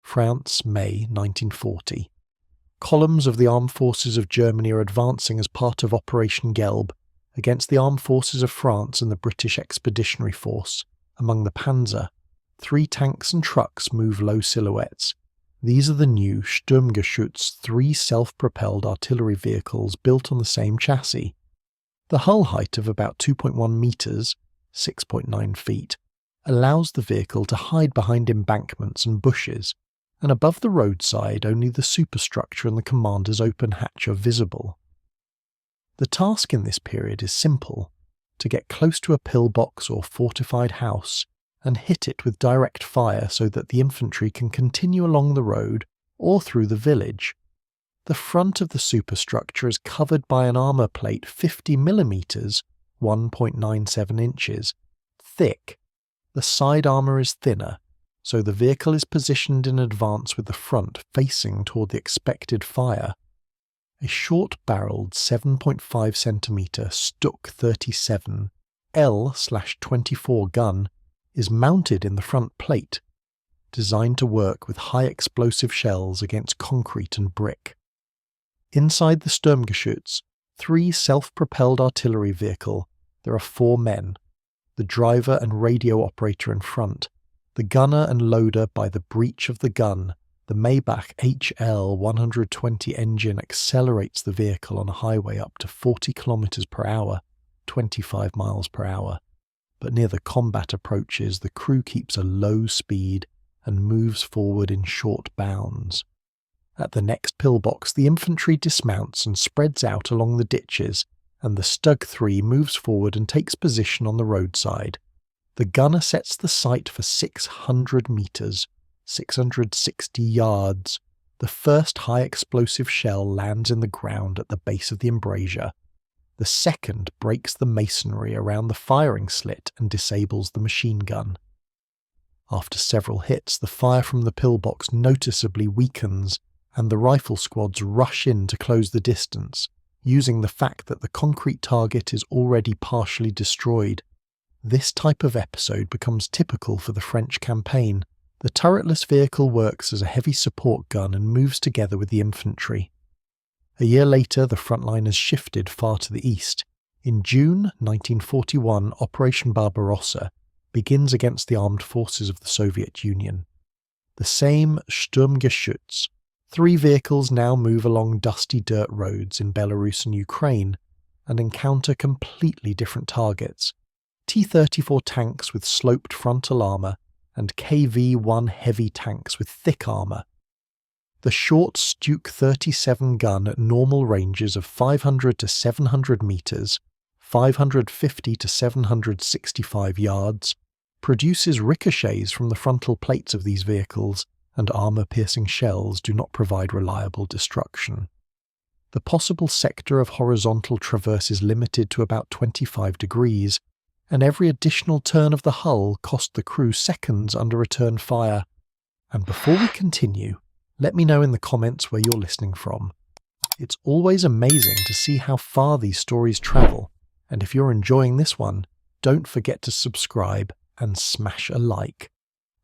France, May 1940. Columns of the armed forces of Germany are advancing as part of Operation Gelb against the armed forces of France and the British Expeditionary Force. Among the Panzer, 3 tanks and trucks move low silhouettes. These are the new Sturmgeschütz 3 self-propelled artillery vehicles built on the same chassis. The hull height of about 2.1 metres, 6.9 feet, allows the vehicle to hide behind embankments and bushes, and above the roadside only the superstructure and the commander's open hatch are visible. The task in this period is simple: to get close to a pillbox or fortified house and hit it with direct fire so that the infantry can continue along the road or through the village. The front of the superstructure is covered by an armour plate 50 mm, 1.97 inches, thick. The side armour is thinner, so the vehicle is positioned in advance with the front facing toward the expected fire. A short-barreled 7.5 cm StuK 37 L/24 gun is mounted in the front plate, designed to work with high explosive shells against concrete and brick. Inside the Sturmgeschütz, 3 self-propelled artillery vehicle, there are 4 men, the driver and radio operator in front, the gunner and loader by the breech of the gun. The Maybach HL 120 engine accelerates the vehicle on a highway up to 40 km per hour, 25 miles per hour. But near the combat approaches, the crew keeps a low speed and moves forward in short bounds. At the next pillbox, the infantry dismounts and spreads out along the ditches, and the StuG III moves forward and takes position on the roadside. The gunner sets the sight for 600 metres, 660 yards. The first high explosive shell lands in the ground at the base of the embrasure. The second breaks the masonry around the firing slit and disables the machine gun. After several hits, the fire from the pillbox noticeably weakens, and the rifle squads rush in to close the distance, using the fact that the concrete target is already partially destroyed. This type of episode becomes typical for the French campaign. The turretless vehicle works as a heavy support gun and moves together with the infantry. A year later, the front line has shifted far to the east. In June 1941, Operation Barbarossa begins against the armed forces of the Soviet Union. The same Sturmgeschütz. 3 vehicles now move along dusty dirt roads in Belarus and Ukraine and encounter completely different targets: T-34 tanks with sloped frontal armour and KV-1 heavy tanks with thick armour. The short StuK 37 gun at normal ranges of 500 to 700 metres, 550 to 765 yards, produces ricochets from the frontal plates of these vehicles, and armour-piercing shells do not provide reliable destruction. The possible sector of horizontal traverse is limited to about 25 degrees, and every additional turn of the hull cost the crew seconds under return fire. And before we continue, let me know in the comments where you're listening from. It's always amazing to see how far these stories travel, and if you're enjoying this one, don't forget to subscribe and smash a like.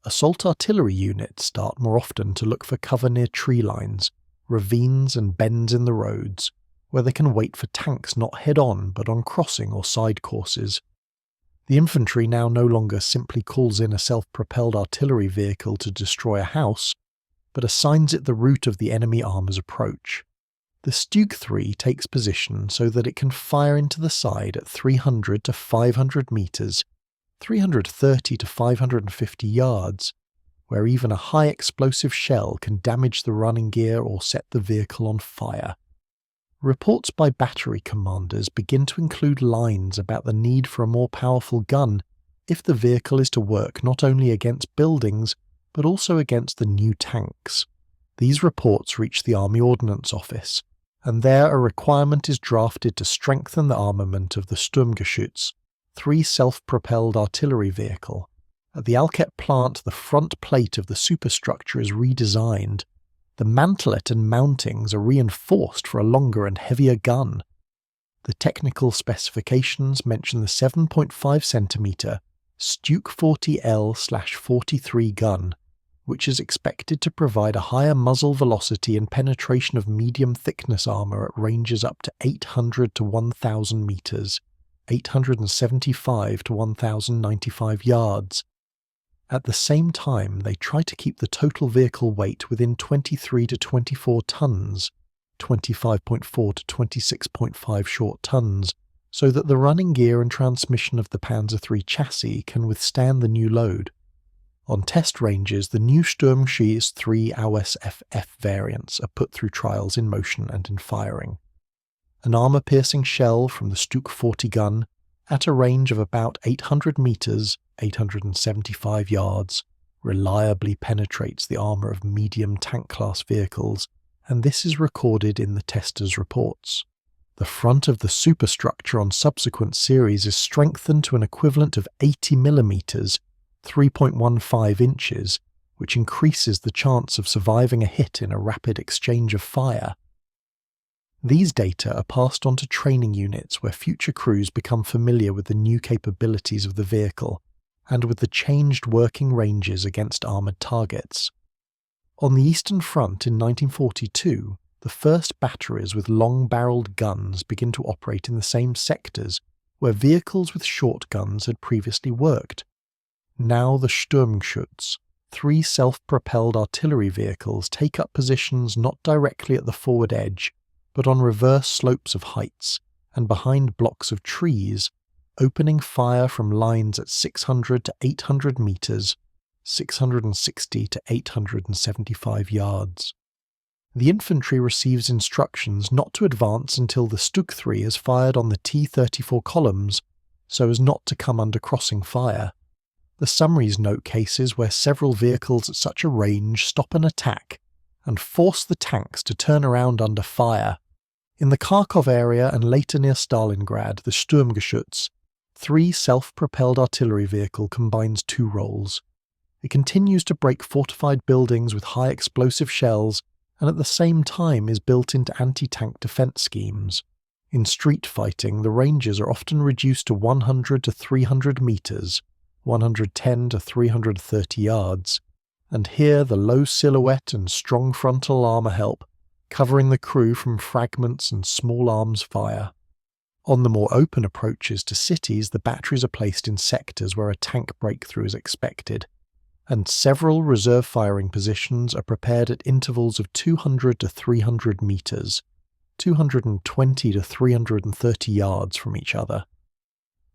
Assault artillery units start more often to look for cover near tree lines, ravines and bends in the roads, where they can wait for tanks not head-on but on crossing or side courses. The infantry now no longer simply calls in a self-propelled artillery vehicle to destroy a house, but assigns it the route of the enemy armour's approach. The StuG III takes position so that it can fire into the side at 300 to 500 metres, 330 to 550 yards, where even a high explosive shell can damage the running gear or set the vehicle on fire. Reports by battery commanders begin to include lines about the need for a more powerful gun if the vehicle is to work not only against buildings but also against the new tanks. These reports reach the Army Ordnance Office, and there a requirement is drafted to strengthen the armament of the Sturmgeschütz, 3 self-propelled artillery vehicle. At the Alket plant, the front plate of the superstructure is redesigned. The mantelet and mountings are reinforced for a longer and heavier gun. The technical specifications mention the 7.5 cm StuK 40L/43 gun, which is expected to provide a higher muzzle velocity and penetration of medium-thickness armour at ranges up to 800 to 1,000 metres, 875 to 1,095 yards. At the same time, they try to keep the total vehicle weight within 23 to 24 tonnes, 25.4 to 26.5 short tonnes, so that the running gear and transmission of the Panzer III chassis can withstand the new load. On test ranges, the new StuG III AUS-FF variants are put through trials in motion and in firing. An armour-piercing shell from the StuK 40 gun, at a range of about 800 metres, 875 yards, reliably penetrates the armour of medium tank-class vehicles, and this is recorded in the testers' reports. The front of the superstructure on subsequent series is strengthened to an equivalent of 80 mm, 3.15 inches, which increases the chance of surviving a hit in a rapid exchange of fire. These data are passed on to training units where future crews become familiar with the new capabilities of the vehicle and with the changed working ranges against armoured targets. On the Eastern Front in 1942, the first batteries with long-barrelled guns begin to operate in the same sectors where vehicles with short guns had previously worked. Now the Sturmgeschütz, 3 self-propelled artillery vehicles, take up positions not directly at the forward edge, but on reverse slopes of heights and behind blocks of trees, opening fire from lines at 600 to 800 metres, 660 to 875 yards. The infantry receives instructions not to advance until the StuG III is fired on the T-34 columns, so as not to come under crossing fire. The summaries note cases where several vehicles at such a range stop an attack and force the tanks to turn around under fire. In the Kharkov area and later near Stalingrad, the Sturmgeschütz, 3 self-propelled artillery vehicle combines 2 roles. It continues to break fortified buildings with high explosive shells and at the same time is built into anti-tank defence schemes. In street fighting, the ranges are often reduced to 100 to 300 metres, 110 to 330 yards, and here the low silhouette and strong frontal armour help, covering the crew from fragments and small arms fire. On the more open approaches to cities, the batteries are placed in sectors where a tank breakthrough is expected, and several reserve firing positions are prepared at intervals of 200 to 300 metres, 220 to 330 yards from each other.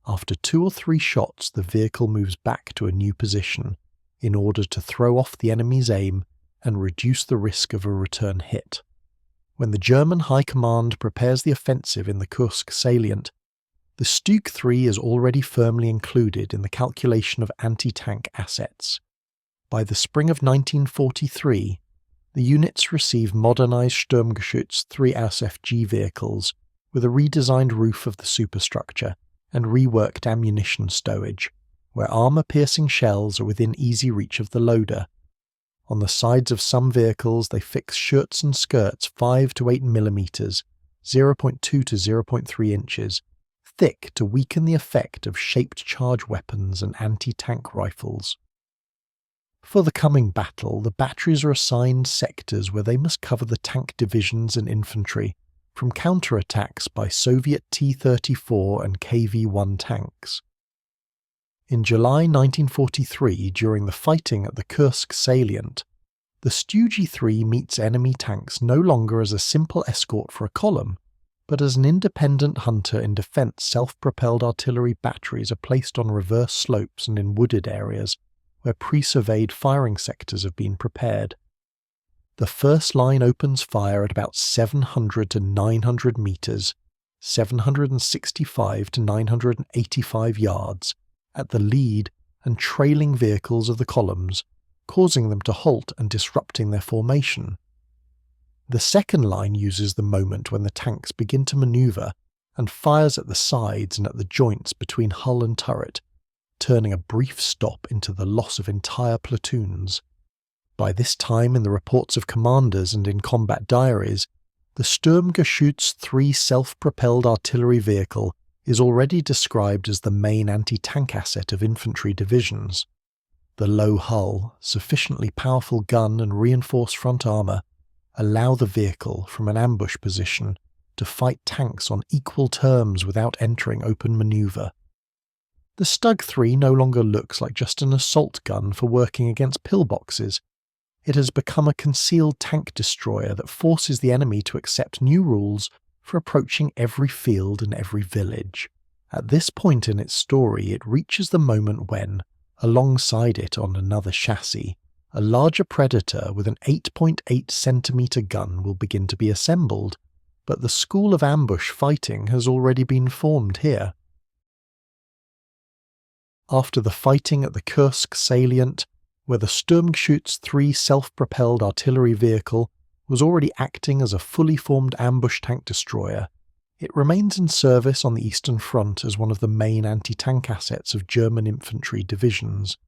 After 2 or 3 shots, the vehicle moves back to a new position in order to throw off the enemy's aim and reduce the risk of a return hit. When the German High Command prepares the offensive in the Kursk salient, the StuG III is already firmly included in the calculation of anti-tank assets. By the spring of 1943, the units receive modernised Sturmgeschütz 3 AUS-FG vehicles with a redesigned roof of the superstructure and reworked ammunition stowage, where armour-piercing shells are within easy reach of the loader. On the sides of some vehicles they fix shirts and skirts 5 to 8 mm, 0.2 to 0.3 inches, thick to weaken the effect of shaped charge weapons and anti-tank rifles. For the coming battle, the batteries are assigned sectors where they must cover the tank divisions and infantry from counterattacks by Soviet T-34 and KV-1 tanks. In July 1943, during the fighting at the Kursk salient, the StuG III meets enemy tanks no longer as a simple escort for a column, but as an independent hunter in defence. Self-propelled artillery batteries are placed on reverse slopes and in wooded areas where pre-surveyed firing sectors have been prepared. The first line opens fire at about 700 to 900 metres, 765 to 985 yards, at the lead and trailing vehicles of the columns, causing them to halt and disrupting their formation. The second line uses the moment when the tanks begin to manoeuvre and fires at the sides and at the joints between hull and turret, turning a brief stop into the loss of entire platoons. By this time, in the reports of commanders and in combat diaries, the Sturmgeschütz 3 self-propelled artillery vehicle is already described as the main anti-tank asset of infantry divisions. The low hull, sufficiently powerful gun and reinforced front armour allow the vehicle from an ambush position to fight tanks on equal terms without entering open manoeuvre. The StuG III no longer looks like just an assault gun for working against pillboxes. It has become a concealed tank destroyer that forces the enemy to accept new rules for approaching every field and every village. At this point in its story, it reaches the moment when, alongside it on another chassis, a larger Predator with an 8.8 centimetre gun will begin to be assembled, but the school of ambush fighting has already been formed here. After the fighting at the Kursk salient, where the StuG III self-propelled artillery vehicle was already acting as a fully formed ambush tank destroyer, it remains in service on the Eastern Front as one of the main anti-tank assets of German infantry divisions.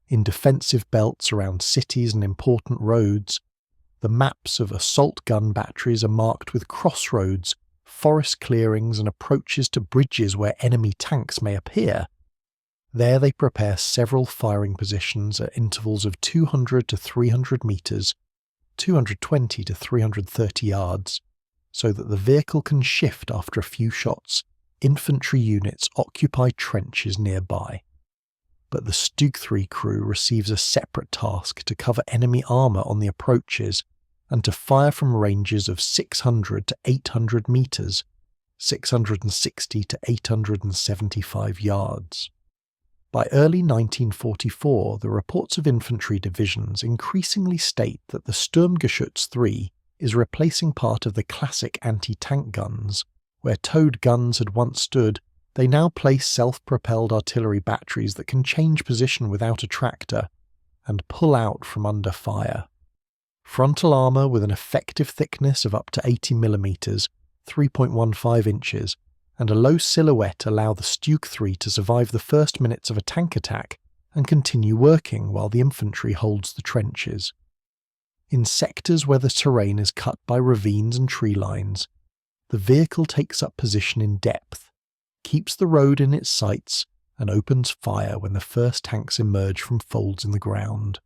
In defensive belts around cities and important roads, the maps of assault gun batteries are marked with crossroads, forest clearings and approaches to bridges where enemy tanks may appear. There they prepare several firing positions at intervals of 200 to 300 metres, 220 to 330 yards, so that the vehicle can shift after a few shots. Infantry units occupy trenches nearby. But the StuG III crew receives a separate task to cover enemy armour on the approaches and to fire from ranges of 600 to 800 metres, 660 to 875 yards. By early 1944, the reports of infantry divisions increasingly state that the StuG III is replacing part of the classic anti-tank guns. Where towed guns had once stood, they now place self-propelled artillery batteries that can change position without a tractor and pull out from under fire. Frontal armour with an effective thickness of up to 80 mm, 3.15 inches, and a low silhouette allow the StuG III to survive the first minutes of a tank attack and continue working while the infantry holds the trenches. In sectors where the terrain is cut by ravines and tree lines, the vehicle takes up position in depth, keeps the road in its sights, and opens fire when the first tanks emerge from folds in the ground.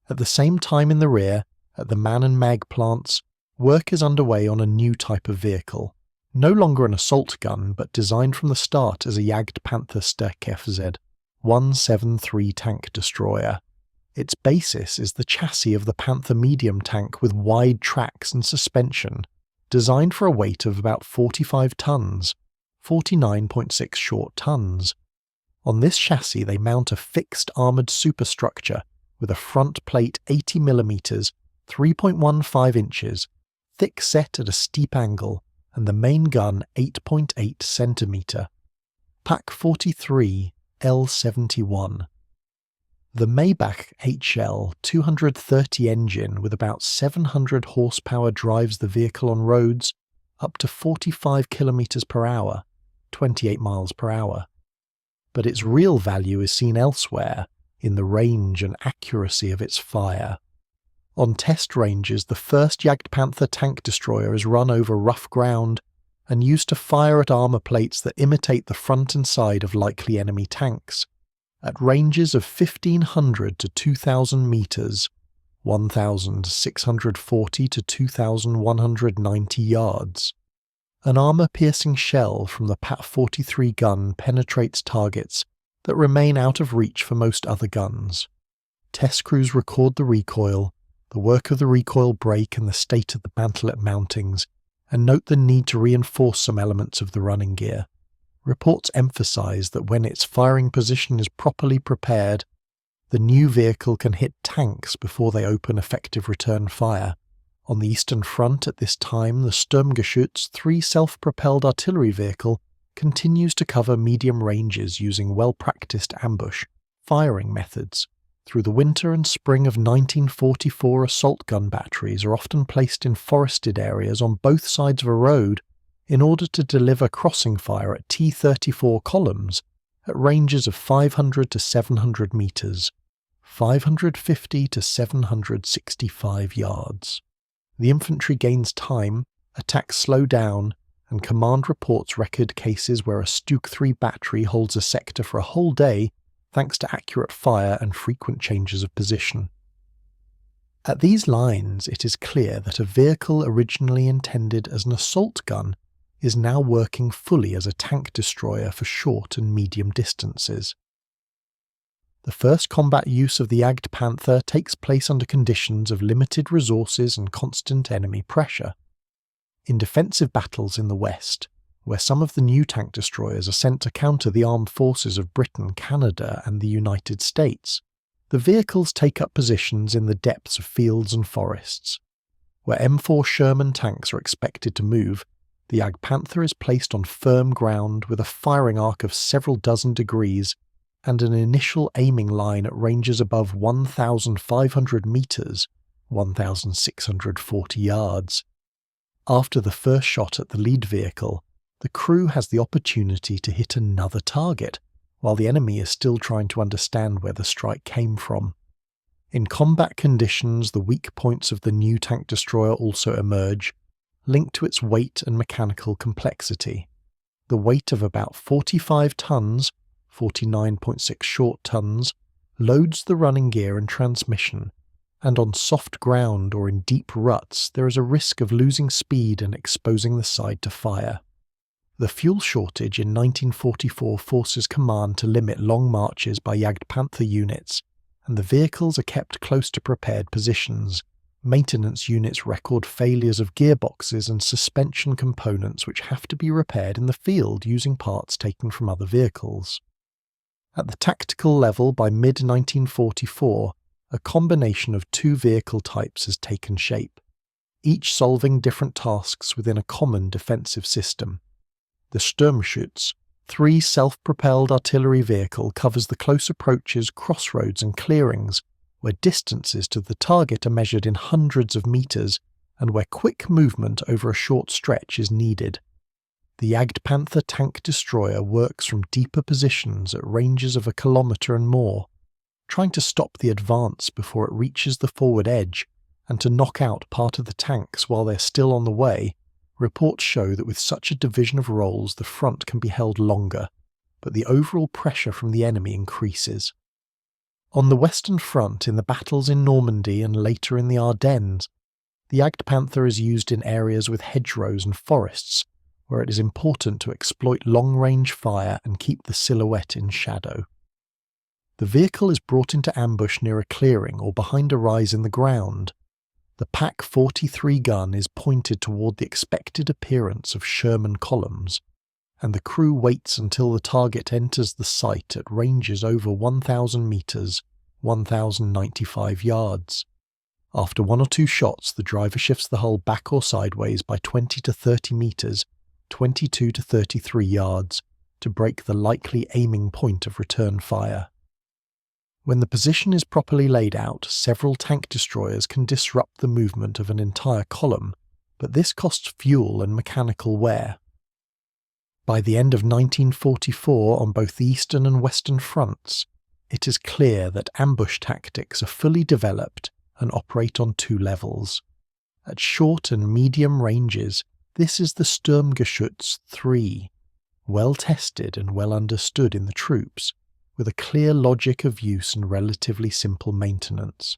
At the same time in the rear, at the man and mag plants, work is underway on a new type of vehicle. No longer an assault gun, but designed from the start as a Jagdpanther Sd.Kfz 173 tank destroyer. Its basis is the chassis of the Panther medium tank with wide tracks and suspension, designed for a weight of about 45 tons, 49.6 short tons. On this chassis they mount a fixed armoured superstructure with a front plate 80 mm, 3.15 inches, thick set at a steep angle, and the main gun 8.8 cm. Pak 43 L71. The Maybach HL 230 engine with about 700 horsepower drives the vehicle on roads up to 45 km per hour, 28 miles per hour. But its real value is seen elsewhere, in the range and accuracy of its fire. On test ranges, the first Jagdpanther tank destroyer is run over rough ground and used to fire at armour plates that imitate the front and side of likely enemy tanks. At ranges of 1,500 to 2,000 metres, 1,640 to 2,190 yards. An armour-piercing shell from the Pak 43 gun penetrates targets that remain out of reach for most other guns. Test crews record the recoil, the work of the recoil brake and the state of the mantlet mountings, and note the need to reinforce some elements of the running gear. Reports emphasise that when its firing position is properly prepared, the new vehicle can hit tanks before they open effective return fire. On the Eastern Front at this time, the StuG III self-propelled artillery vehicle continues to cover medium ranges using well-practiced ambush firing methods. Through the winter and spring of 1944, assault gun batteries are often placed in forested areas on both sides of a road in order to deliver crossing fire at T-34 columns at ranges of 500 to 700 metres, 550 to 765 yards. The infantry gains time, attacks slow down, and command reports record cases where a StuG III battery holds a sector for a whole day thanks to accurate fire and frequent changes of position. At these lines, it is clear that a vehicle originally intended as an assault gun is now working fully as a tank destroyer for short and medium distances. The first combat use of the Jagdpanther takes place under conditions of limited resources and constant enemy pressure. In defensive battles in the West, where some of the new tank destroyers are sent to counter the armed forces of Britain, Canada, and the United States, the vehicles take up positions in the depths of fields and forests. Where M4 Sherman tanks are expected to move, the Jagdpanther is placed on firm ground with a firing arc of several dozen degrees and an initial aiming line at ranges above 1,500 metres, 1,640 yards. After the first shot at the lead vehicle, the crew has the opportunity to hit another target, while the enemy is still trying to understand where the strike came from. In combat conditions, the weak points of the new tank destroyer also emerge, linked to its weight and mechanical complexity. The weight of about 45 tons, 49.6 short tons, loads the running gear and transmission, and on soft ground or in deep ruts there is a risk of losing speed and exposing the side to fire. The fuel shortage in 1944 forces command to limit long marches by Jagdpanther units, and the vehicles are kept close to prepared positions. Maintenance units record failures of gearboxes and suspension components which have to be repaired in the field using parts taken from other vehicles. At the tactical level by mid-1944, a combination of two vehicle types has taken shape, each solving different tasks within a common defensive system. The Sturmschütz, 3 self-propelled artillery vehicle, covers the close approaches, crossroads and clearings, where distances to the target are measured in hundreds of metres and where quick movement over a short stretch is needed. The Jagdpanther tank destroyer works from deeper positions at ranges of 1 kilometre and more, trying to stop the advance before it reaches the forward edge and to knock out part of the tanks while they're still on the way. Reports show that with such a division of roles the front can be held longer, but the overall pressure from the enemy increases. On the Western Front, in the battles in Normandy and later in the Ardennes, the Jagdpanther is used in areas with hedgerows and forests, where it is important to exploit long-range fire and keep the silhouette in shadow. The vehicle is brought into ambush near a clearing or behind a rise in the ground. The Pak 43 gun is pointed toward the expected appearance of Sherman columns, and the crew waits until the target enters the sight at ranges over 1,000 metres, 1,095 yards. After 1 or 2 shots, the driver shifts the hull back or sideways by 20 to 30 metres, 22 to 33 yards, to break the likely aiming point of return fire. When the position is properly laid out, several tank destroyers can disrupt the movement of an entire column, but this costs fuel and mechanical wear. By the end of 1944, on both the eastern and western fronts, it is clear that ambush tactics are fully developed and operate on 2 levels. At short and medium ranges, this is the StuG III, well tested and well understood in the troops, with a clear logic of use and relatively simple maintenance.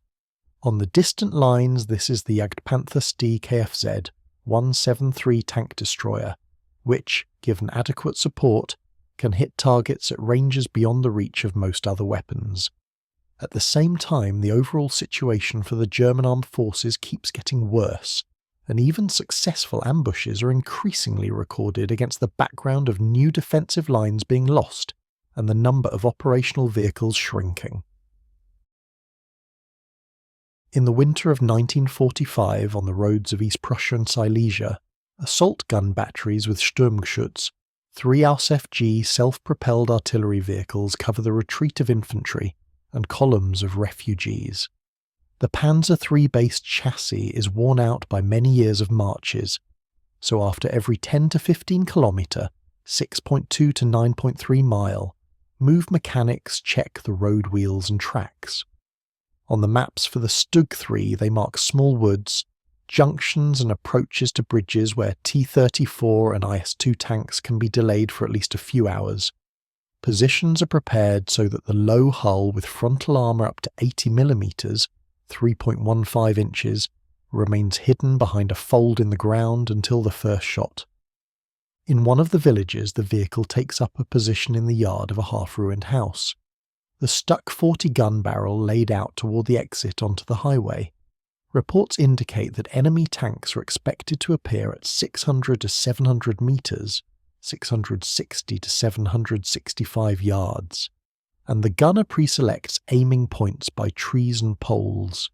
On the distant lines, this is the Jagdpanther Sd.Kfz 173 tank destroyer, which, given adequate support, can hit targets at ranges beyond the reach of most other weapons. At the same time, the overall situation for the German armed forces keeps getting worse, and even successful ambushes are increasingly recorded against the background of new defensive lines being lost and the number of operational vehicles shrinking. In the winter of 1945, on the roads of East Prussia and Silesia, assault gun batteries with Sturmschütz, 3 Ausf self-propelled artillery vehicles cover the retreat of infantry and columns of refugees. The Panzer III-based chassis is worn out by many years of marches, so after every 10 to 15 kilometre, 6.2 to 9.3 mile, move mechanics check the road wheels and tracks. On the maps for the StuG III, they mark small woods, junctions and approaches to bridges where T-34 and IS-2 tanks can be delayed for at least a few hours. Positions are prepared so that the low hull with frontal armour up to 80mm, 3.15 inches, remains hidden behind a fold in the ground until the first shot. In one of the villages, the vehicle takes up a position in the yard of a half-ruined house. The StuK 40 gun barrel laid out toward the exit onto the highway. Reports indicate that enemy tanks are expected to appear at 600 to 700 metres, 660 to 765 yards, and the gunner pre-selects aiming points by trees and poles.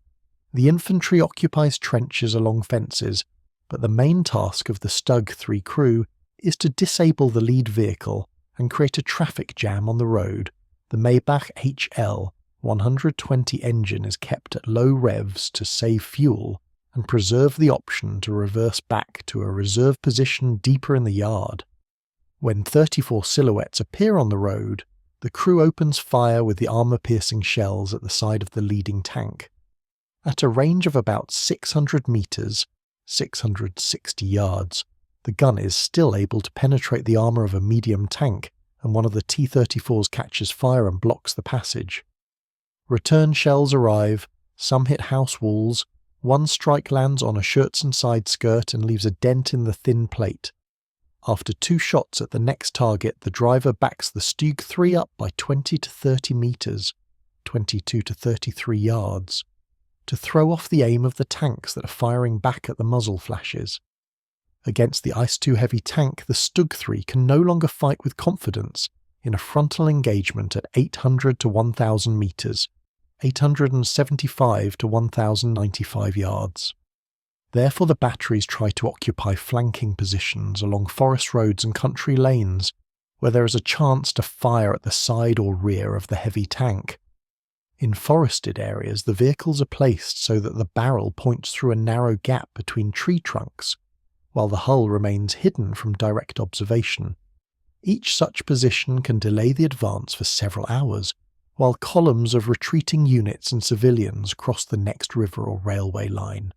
The infantry occupies trenches along fences, but the main task of the StuG III crew is to disable the lead vehicle and create a traffic jam on the road. The Maybach HL 120 engine is kept at low revs to save fuel and preserve the option to reverse back to a reserve position deeper in the yard. When 34 silhouettes appear on the road, the crew opens fire with the armour-piercing shells at the side of the leading tank. At a range of about 600 metres, 660 yards, the gun is still able to penetrate the armour of a medium tank, and one of the T-34s catches fire and blocks the passage. Return shells arrive, some hit house walls, one strike lands on a Schutzen side skirt and leaves a dent in the thin plate. After 2 shots at the next target, the driver backs the StuG III up by 20 to 30 metres, 22 to 33 yards, to throw off the aim of the tanks that are firing back at the muzzle flashes. Against the IS-2 heavy tank, the StuG III can no longer fight with confidence in a frontal engagement at 800 to 1,000 metres, 875 to 1,095 yards. Therefore the batteries try to occupy flanking positions along forest roads and country lanes, where there is a chance to fire at the side or rear of the heavy tank. In forested areas, the vehicles are placed so that the barrel points through a narrow gap between tree trunks, while the hull remains hidden from direct observation. Each such position can delay the advance for several hours, while columns of retreating units and civilians cross the next river or railway line.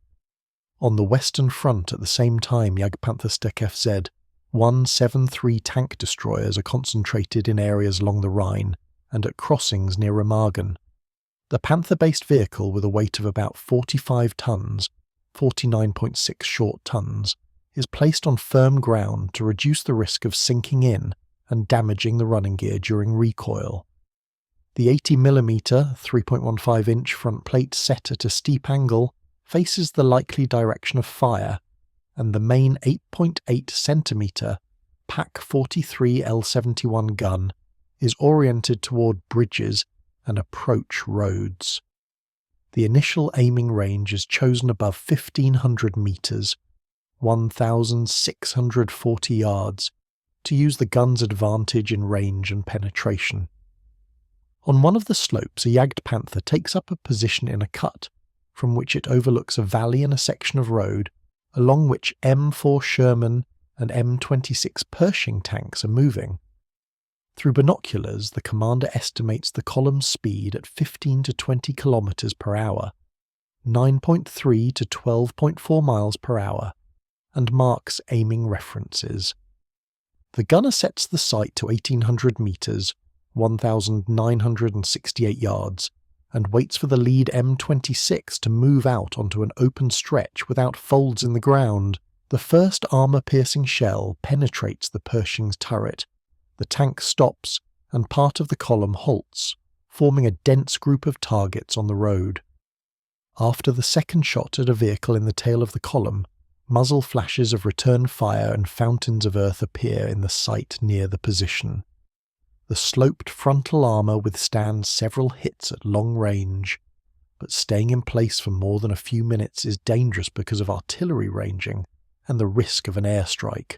On the Western Front at the same time, Jagdpanther Sd.Kfz, 173 tank destroyers are concentrated in areas along the Rhine and at crossings near Remagen. The Panther-based vehicle, with a weight of about 45 tons, 49.6 short tons, is placed on firm ground to reduce the risk of sinking in and damaging the running gear during recoil. The 80mm 3.15-inch front plate set at a steep angle faces the likely direction of fire, and the main 8.8cm PaK 43 L71 gun is oriented toward bridges and approach roads. The initial aiming range is chosen above 1,500 metres, 1,640 yards, to use the gun's advantage in range and penetration. On one of the slopes, a Jagdpanther takes up a position in a cut, from which it overlooks a valley and a section of road, along which M4 Sherman and M26 Pershing tanks are moving. Through binoculars, the commander estimates the column's speed at 15 to 20 kilometers per hour, 9.3 to 12.4 miles per hour, and marks aiming references. The gunner sets the sight to 1,800 metres, 1,968 yards, and waits for the lead M26 to move out onto an open stretch without folds in the ground. The first armour-piercing shell penetrates the Pershing's turret. The tank stops, and part of the column halts, forming a dense group of targets on the road. After the second shot at a vehicle in the tail of the column, muzzle flashes of return fire and fountains of earth appear in the sight near the position. The sloped frontal armour withstands several hits at long range, but staying in place for more than a few minutes is dangerous because of artillery ranging and the risk of an airstrike.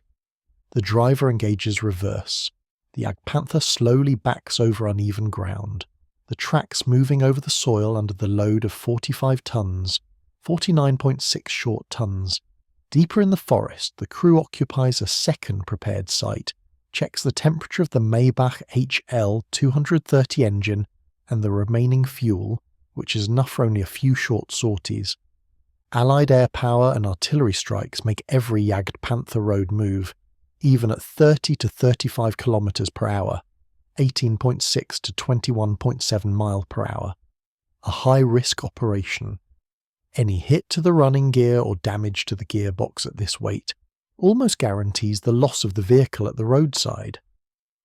The driver engages reverse. The Jagdpanther slowly backs over uneven ground, the tracks moving over the soil under the load of 45 tons, 49.6 short tons. Deeper in the forest, the crew occupies a second prepared site, checks the temperature of the Maybach HL 230 engine and the remaining fuel, which is enough for only a few short sorties. Allied air power and artillery strikes make every Jagdpanther road move, even at 30 to 35 kilometers per hour. 18.6 to 21.7 mile per hour. A high-risk operation. Any hit to the running gear or damage to the gearbox at this weight almost guarantees the loss of the vehicle at the roadside.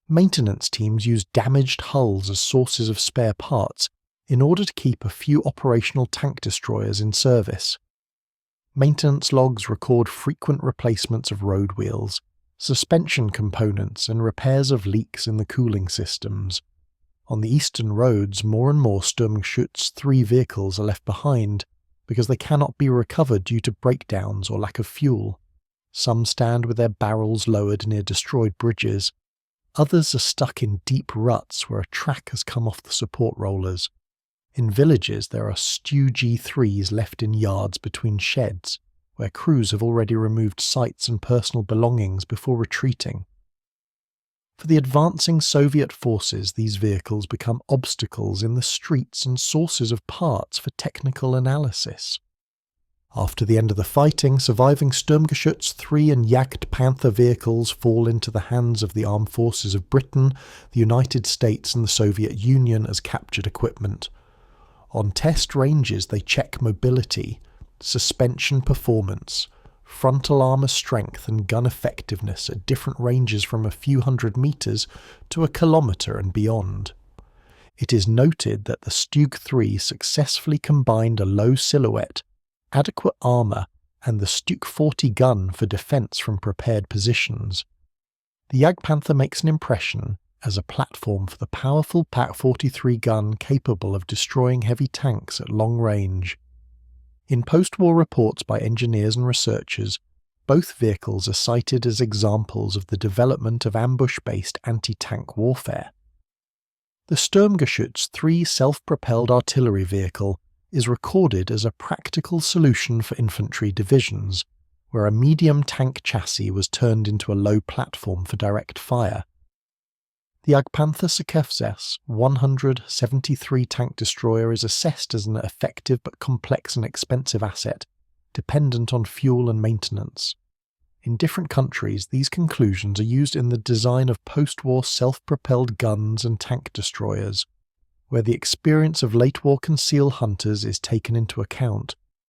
Maintenance teams use damaged hulls as sources of spare parts in order to keep a few operational tank destroyers in service. Maintenance logs record frequent replacements of road wheels, suspension components and repairs of leaks in the cooling systems. On the eastern roads, more and more StuG III vehicles are left behind because they cannot be recovered due to breakdowns or lack of fuel. Some stand with their barrels lowered near destroyed bridges. Others are stuck in deep ruts where a track has come off the support rollers. In villages, there are StuG IIIs left in yards between sheds, where crews have already removed sights and personal belongings before retreating. For the advancing Soviet forces, these vehicles become obstacles in the streets and sources of parts for technical analysis. After the end of the fighting, surviving StuG III and Jagdpanther vehicles fall into the hands of the armed forces of Britain, the United States and the Soviet Union as captured equipment. On test ranges they check mobility, suspension performance, frontal armour strength and gun effectiveness at different ranges from a few hundred metres to a kilometre and beyond. It is noted that the StuG III successfully combined a low silhouette, adequate armour and the StuK 40 gun for defence from prepared positions. The Jagdpanther makes an impression as a platform for the powerful Pak 43 gun capable of destroying heavy tanks at long range. In post-war reports by engineers and researchers, both vehicles are cited as examples of the development of ambush-based anti-tank warfare. The StuG III self-propelled artillery vehicle is recorded as a practical solution for infantry divisions, where a medium tank chassis was turned into a low platform for direct fire. The Jagdpanther Sd.Kfz 173 tank destroyer is assessed as an effective but complex and expensive asset, dependent on fuel and maintenance. In different countries, these conclusions are used in the design of post-war self-propelled guns and tank destroyers, where the experience of late-war conceal hunters is taken into account.